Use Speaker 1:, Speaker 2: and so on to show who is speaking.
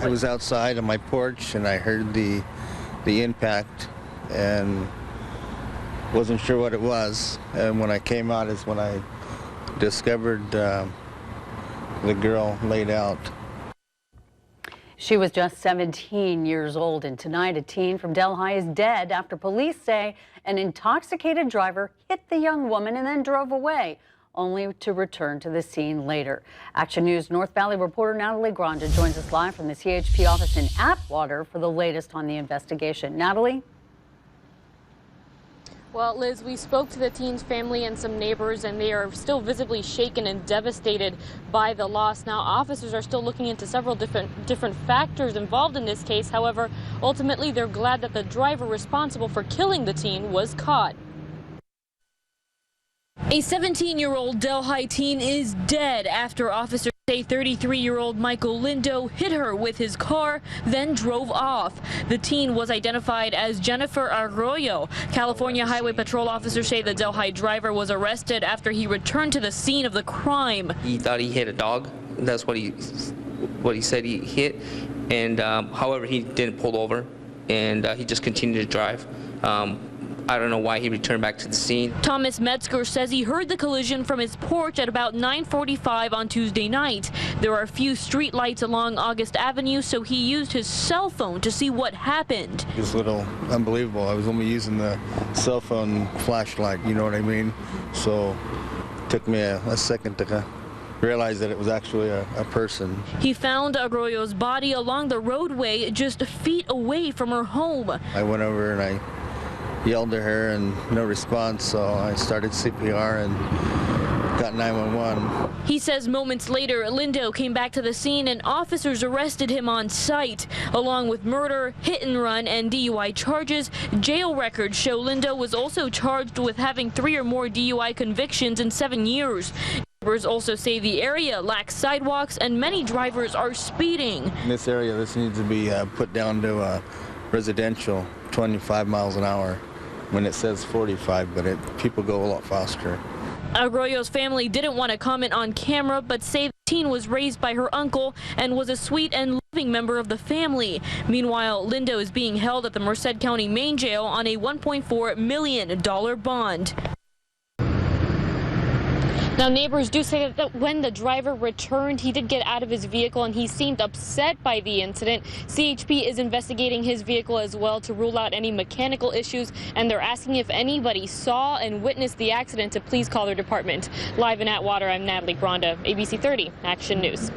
Speaker 1: I was outside on my porch and I heard the impact and wasn't sure what it was. And when I came out is when I discovered the girl laid out.
Speaker 2: She was just 17 years old, and tonight a teen from Delhi is dead after police say an intoxicated driver hit the young woman and then drove away, only to return to the scene later. Action News North Valley reporter Natalie Granda joins us live from the CHP office in Atwater for the latest on the investigation. Natalie?
Speaker 3: Well, Liz, we spoke to the teen's family and some neighbors, and they are still visibly shaken and devastated by the loss. Now, officers are still looking into several different factors involved in this case. However, ultimately, they're glad that the driver responsible for killing the teen was caught. A 17-year-old Delhi teen is dead after officers say 33-year-old Michael Lindo hit her with his car, then drove off. The teen was identified as Jennifer Arroyo. California Highway Patrol officers say the Delhi driver was arrested after he returned to the scene of the crime.
Speaker 4: He thought he hit a dog. That's what he said he hit. And however, he didn't pull over, and he just continued to drive. I don't know why he returned back to the scene.
Speaker 3: Thomas Metzger says he heard the collision from his porch at about 9:45 on Tuesday night. There are a few street lights along August Avenue, so he used his cell phone to see what happened.
Speaker 1: It was a little unbelievable. I was only using the cell phone flashlight, you know what I mean? So it took me a second to realize that it was actually a person.
Speaker 3: He found Arroyo's body along the roadway just feet away from her home.
Speaker 1: I went over and I yelled at her and no response, so I started CPR and got 911.
Speaker 3: He says moments later, Lindo came back to the scene and officers arrested him on site. Along with murder, hit and run, and DUI charges, jail records show Lindo was also charged with having 3 or more DUI convictions in 7 years. Neighbors also say the area lacks sidewalks and many drivers are speeding.
Speaker 1: In this area, this needs to be put down to residential, 25 miles an hour. When it says 45, but people go a lot faster.
Speaker 3: Arroyo's family didn't want to comment on camera, but say the teen was raised by her uncle and was a sweet and loving member of the family. Meanwhile, Lindo is being held at the Merced County Main Jail on a $1.4 million bond. Now, neighbors do say that when the driver returned, he did get out of his vehicle and he seemed upset by the incident. CHP is investigating his vehicle as well to rule out any mechanical issues, and they're asking if anybody saw and witnessed the accident to please call their department. Live in Atwater, I'm Natalie Granda, ABC 30 Action News.